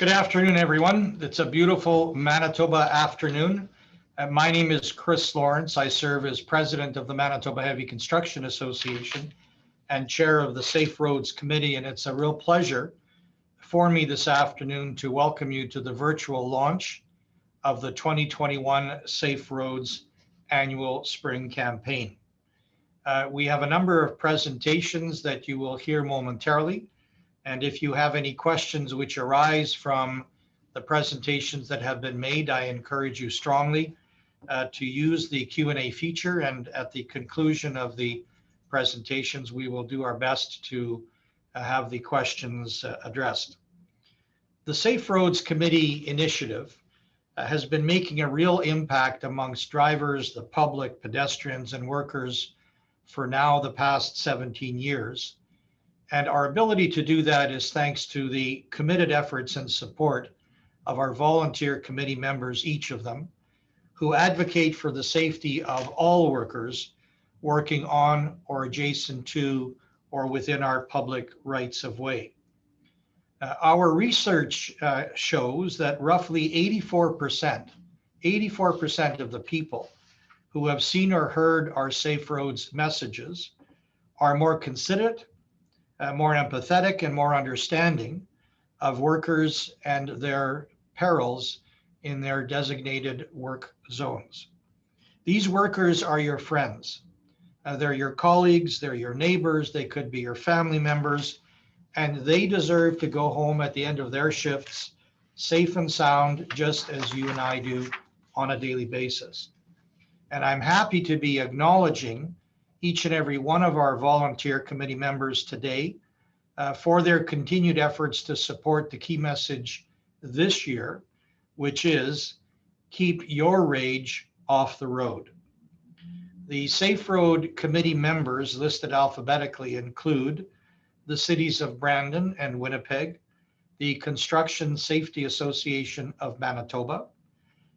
Good afternoon, everyone. It's a beautiful Manitoba afternoon. My name is Chris Lawrence. I serve as president of the Manitoba Heavy Construction Association and chair of the Safe Roads Committee, and it's a real pleasure for me this afternoon to welcome you to the virtual launch of the 2021 Safe Roads Annual Spring Campaign. We have a number of presentations that you will hear momentarily. And if you have any questions which arise from the presentations that have been made, I encourage you strongly to use the Q&A feature. And at the conclusion of the presentations, we will do our best to have the questions addressed. The Safe Roads Committee initiative has been making a real impact amongst drivers, the public, pedestrians, and workers for now the past 17 years. And our ability to do that is thanks to the committed efforts and support of our volunteer committee members, each of them, who advocate for the safety of all workers working on or adjacent to or within our public rights of way. Our research shows that roughly 84% of the people who have seen or heard our Safe Roads messages are more considerate, more empathetic, and more understanding of workers and their perils in their designated work zones. These workers are your friends. They're your colleagues, they're your neighbors, they could be your family members, and they deserve to go home at the end of their shifts safe and sound, just as you and I do on a daily basis. And I'm happy to be acknowledging each and every one of our volunteer committee members today for their continued efforts to support the key message this year, which is keep your rage off the road. The Safe Road Committee members listed alphabetically include the cities of Brandon and Winnipeg, the Construction Safety Association of Manitoba,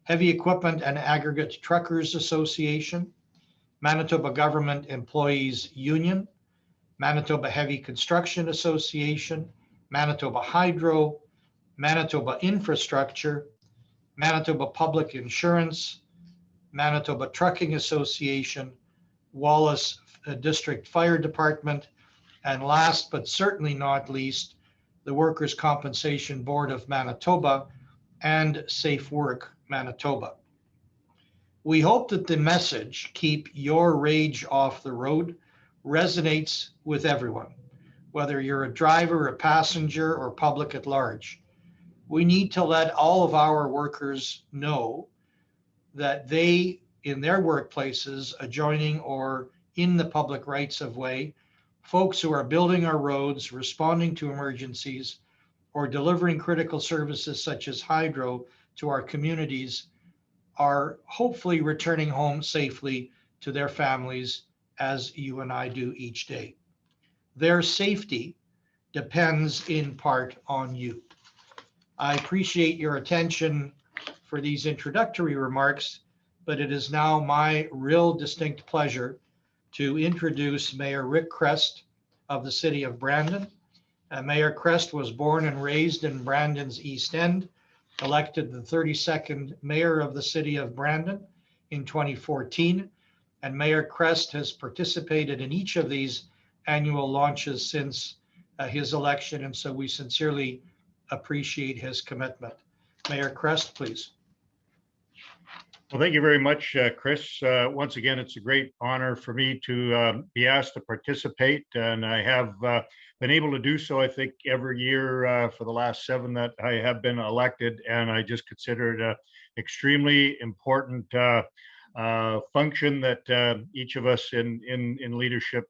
Heavy Equipment and Aggregate Truckers Association, Manitoba Government Employees Union, Manitoba Heavy Construction Association, Manitoba Hydro, Manitoba Infrastructure, Manitoba Public Insurance, Manitoba Trucking Association, Wallace District Fire Department, and last but certainly not least, the Workers' Compensation Board of Manitoba and Safe Work Manitoba. We hope that the message, keep your rage off the road, resonates with everyone, whether you're a driver, a passenger, or public at large. We need to let all of our workers know that they, in their workplaces, adjoining or in the public rights of way, folks who are building our roads, responding to emergencies, or delivering critical services such as hydro to our communities are hopefully returning home safely to their families as you and I do each day. Their safety depends in part on you. I appreciate your attention for these introductory remarks, but it is now my real distinct pleasure to introduce Mayor Rick Chrest of the city of Brandon. Mayor Chrest was born and raised in Brandon's East End, elected the 32nd mayor of the city of Brandon in 2014, and Mayor Chrest has participated in each of these annual launches since his election, and so we sincerely appreciate his commitment. Mayor Chrest, please. Well, thank you very much, Chris. Once again, it's a great honor for me to be asked to participate, and I have been able to do so, I think, every year for the last 7 that I have been elected, and I just consider it an extremely important function that each of us in leadership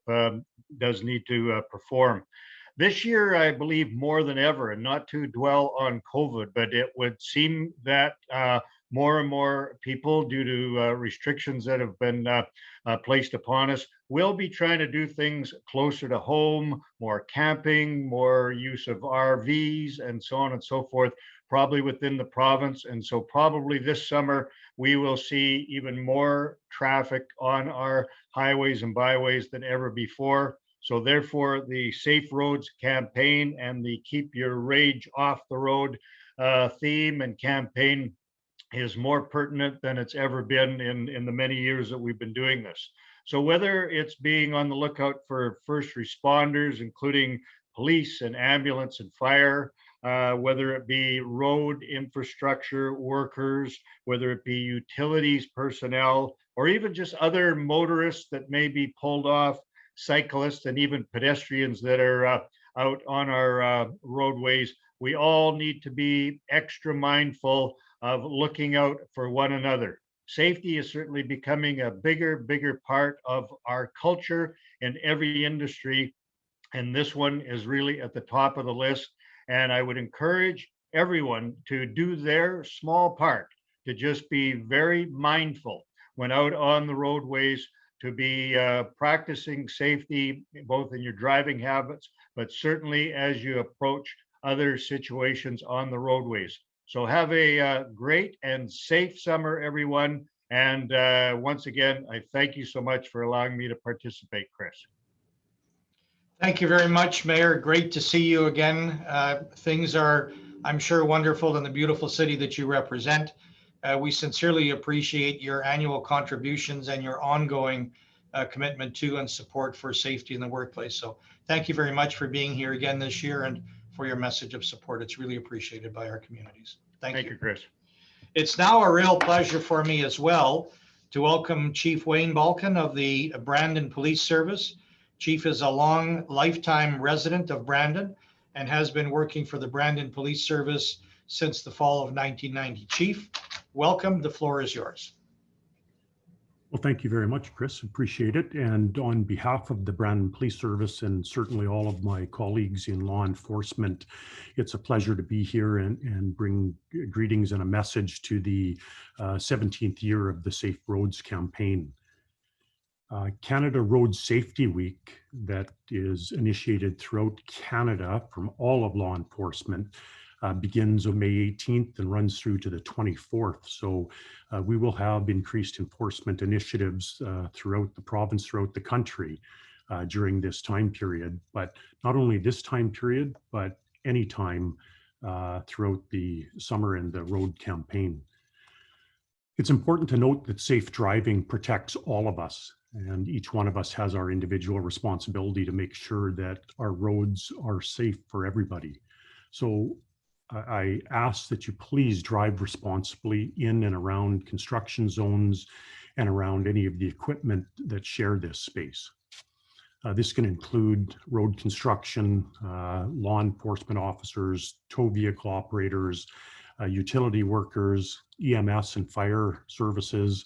does need to perform. This year, I believe more than ever, and not to dwell on COVID, but it would seem that more and more people, due to restrictions that have been placed upon us, will be trying to do things closer to home, more camping, more use of RVs, and so on and so forth, probably within the province. And so probably this summer, we will see even more traffic on our highways and byways than ever before. So therefore, the Safe Roads campaign and the Keep Your Rage Off the Road theme and campaign is more pertinent than it's ever been in the many years that we've been doing this. So whether it's being on the lookout for first responders, including police and ambulance and fire, whether it be road infrastructure workers, whether it be utilities personnel, or even just other motorists that may be pulled off, cyclists, and even pedestrians that are out on our roadways, we all need to be extra mindful of looking out for one another. Safety is certainly becoming a bigger part of our culture in every industry. And this one is really at the top of the list. And I would encourage everyone to do their small part, to just be very mindful when out on the roadways, to be practicing safety, both in your driving habits, but certainly as you approach other situations on the roadways. So have a great and safe summer, everyone. And once again, I thank you so much for allowing me to participate, Chris. Thank you very much, Mayor. Great to see you again. Things are, I'm sure, wonderful in the beautiful city that you represent. We sincerely appreciate your annual contributions and your ongoing commitment to and support for safety in the workplace. So thank you very much for being here again this year and for your message of support. It's really appreciated by our communities. Thank you, Chris. It's now a real pleasure for me as well to welcome Chief Wayne Balkin of the Brandon Police Service. Chief is a long lifetime resident of Brandon and has been working for the Brandon Police Service since the fall of 1990. Chief, welcome. The floor is yours. Well, thank you very much, Chris. Appreciate it. And on behalf of the Brandon Police Service and certainly all of my colleagues in law enforcement, it's a pleasure to be here and bring greetings and a message to the 17th year of the Safe Roads campaign. Canada Road Safety Week, that is initiated throughout Canada from all of law enforcement, begins on May 18th and runs through to the 24th. So we will have increased enforcement initiatives throughout the province, throughout the country during this time period. But not only this time period, but any time throughout the summer and the road campaign. It's important to note that safe driving protects all of us, and each one of us has our individual responsibility to make sure that our roads are safe for everybody. So I ask that you please drive responsibly in and around construction zones and around any of the equipment that share this space. This can include road construction, law enforcement officers, tow vehicle operators, utility workers, EMS and fire services,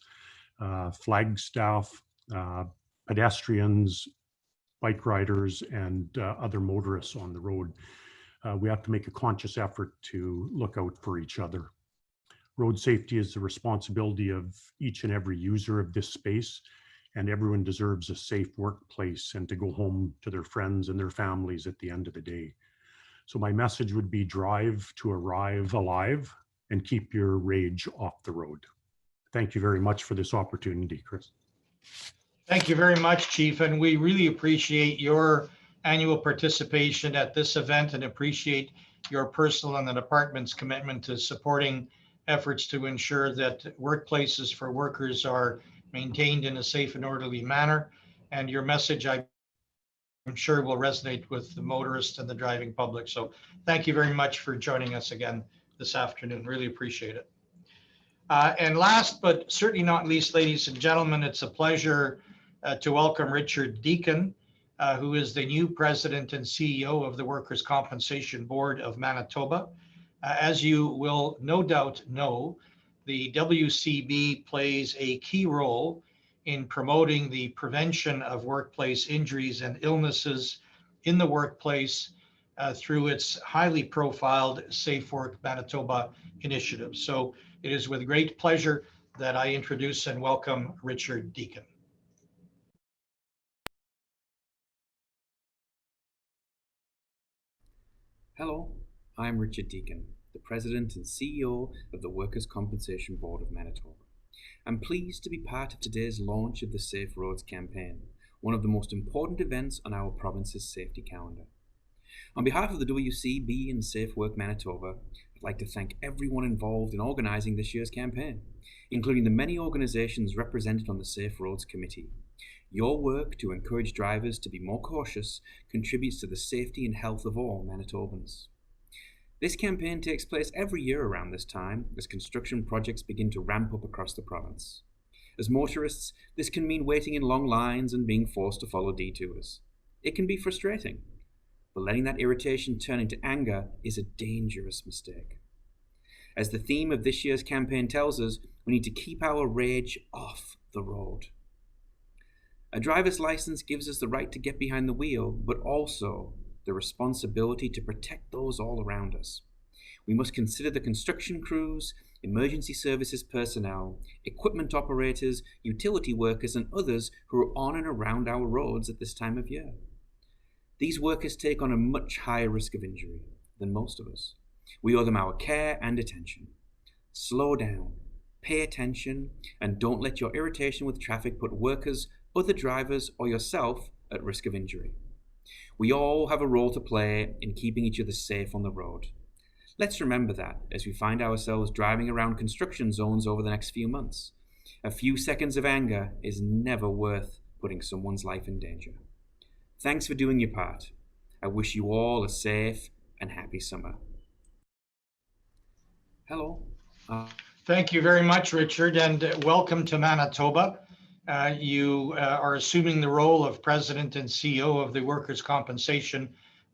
flag staff, pedestrians, bike riders, and other motorists on the road. We have to make a conscious effort to look out for each other. Road safety is the responsibility of each and every user of this space, and everyone deserves a safe workplace and to go home to their friends and their families at the end of the day. So my message would be drive to arrive alive and keep your rage off the road. Thank you very much for this opportunity, Chris. Thank you very much, Chief, and we really appreciate your annual participation at this event and appreciate your personal and the department's commitment to supporting efforts to ensure that workplaces for workers are maintained in a safe and orderly manner. And your message, I'm sure, will resonate with the motorists and the driving public. So thank you very much for joining us again this afternoon. Really appreciate it. And last, but certainly not least, ladies and gentlemen, it's a pleasure to welcome Richard Deacon, who is the new president and CEO of the Workers' Compensation Board of Manitoba. As you will no doubt know, the WCB plays a key role in promoting the prevention of workplace injuries and illnesses in the workplace through its highly profiled Safe Work Manitoba initiative. So it is with great pleasure that I introduce and welcome Richard Deacon. Hello, I'm Richard Deacon, the President and CEO of the Workers' Compensation Board of Manitoba. I'm pleased to be part of today's launch of the Safe Roads campaign, one of the most important events on our province's safety calendar. On behalf of the WCB and Safe Work Manitoba, I'd like to thank everyone involved in organising this year's campaign, including the many organisations represented on the Safe Roads Committee. Your work to encourage drivers to be more cautious contributes to the safety and health of all Manitobans. This campaign takes place every year around this time as construction projects begin to ramp up across the province. As motorists, this can mean waiting in long lines and being forced to follow detours. It can be frustrating, but letting that irritation turn into anger is a dangerous mistake. As the theme of this year's campaign tells us, we need to keep our rage off the road. A driver's license gives us the right to get behind the wheel, but also the responsibility to protect those all around us. We must consider the construction crews, emergency services personnel, equipment operators, utility workers, and others who are on and around our roads at this time of year. These workers take on a much higher risk of injury than most of us. We owe them our care and attention. Slow down, pay attention, and don't let your irritation with traffic put workers, other drivers, or yourself at risk of injury. We all have a role to play in keeping each other safe on the road. Let's remember that as we find ourselves driving around construction zones over the next few months. A few seconds of anger is never worth putting someone's life in danger. Thanks for doing your part. I wish you all a safe and happy summer. Hello. Thank you very much, Richard, and welcome to Manitoba. You are assuming the role of President and CEO of the Workers' Compensation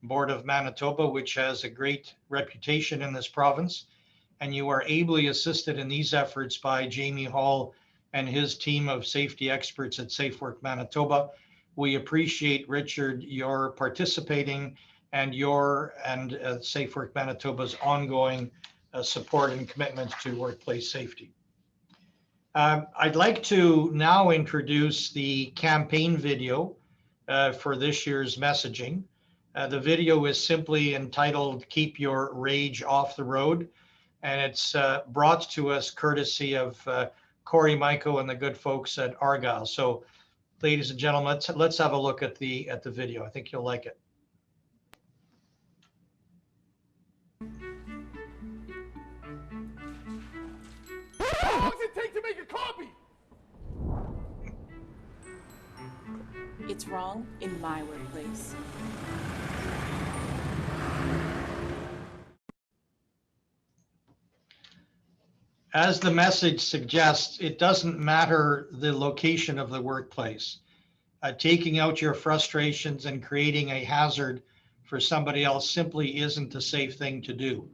Board of Manitoba, which has a great reputation in this province. And you are ably assisted in these efforts by Jamie Hall and his team of safety experts at Safe Work Manitoba. We appreciate, Richard, your participating and Safe Work Manitoba's ongoing support and commitment to workplace safety. I'd like to now introduce the campaign video for this year's messaging. The video is simply entitled "Keep Your Rage Off the Road," and it's brought to us courtesy of Corey Michael and the good folks at Argyle. So, ladies and gentlemen, let's have a look at the video. I think you'll like it. How long does it take to make a copy? It's wrong in my workplace. As the message suggests, it doesn't matter the location of the workplace. Taking out your frustrations and creating a hazard for somebody else simply isn't a safe thing to do.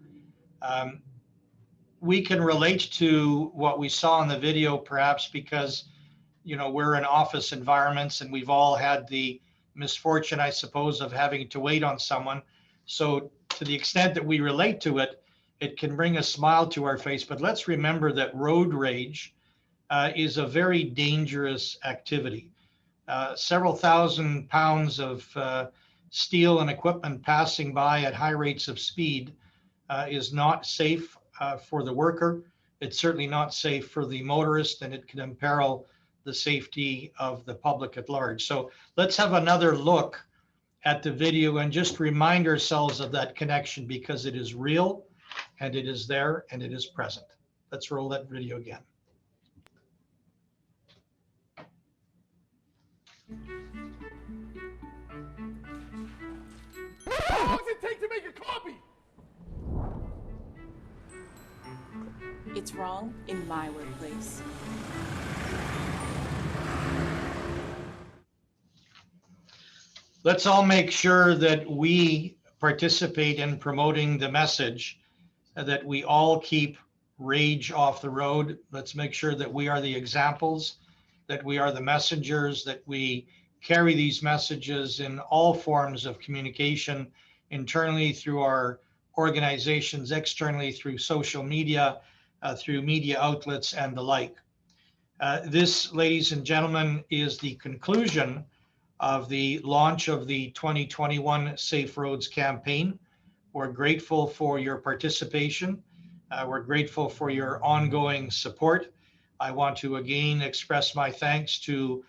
We can relate to what we saw in the video, perhaps because, we're in office environments and we've all had the misfortune, I suppose, of having to wait on someone. So to the extent that we relate to it, it can bring a smile to our face. But let's remember that road rage is a very dangerous activity. Several thousand pounds of steel and equipment passing by at high rates of speed is not safe for the worker. It's certainly not safe for the motorist, and it can imperil the safety of the public at large. So let's have another look at the video and just remind ourselves of that connection, because it is real and it is there and it is present. Let's roll that video again. How long does it take to make a copy? It's wrong in my workplace. Let's all make sure that we participate in promoting the message that we all keep rage off the road. Let's make sure that we are the examples, that we are the messengers, that we carry these messages in all forms of communication, internally through our organizations, externally through social media, through media outlets and the like. This, ladies and gentlemen, is the conclusion of the launch of the 2021 Safe Roads campaign. We're grateful for your participation. We're grateful for your ongoing support. I want to again express my thanks to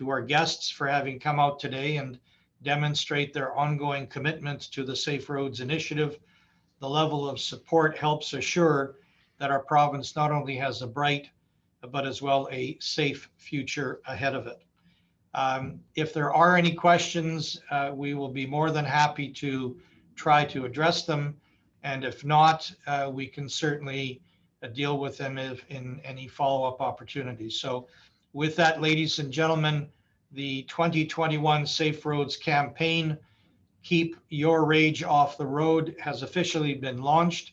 our guests for having come out today and demonstrate their ongoing commitment to the Safe Roads Initiative. The level of support helps assure that our province not only has a bright, but as well a safe future ahead of it. If there are any questions, we will be more than happy to try to address them. And if not, we can certainly deal with them in any follow-up opportunities. So with that, ladies and gentlemen, the 2021 Safe Roads campaign, Keep Your Rage Off the Road, has officially been launched.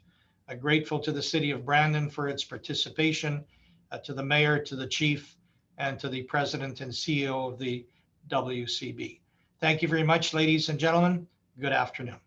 Grateful to the City of Brandon for its participation, to the Mayor, to the Chief, and to the President and CEO of the WCB. Thank you very much, ladies and gentlemen. Good afternoon.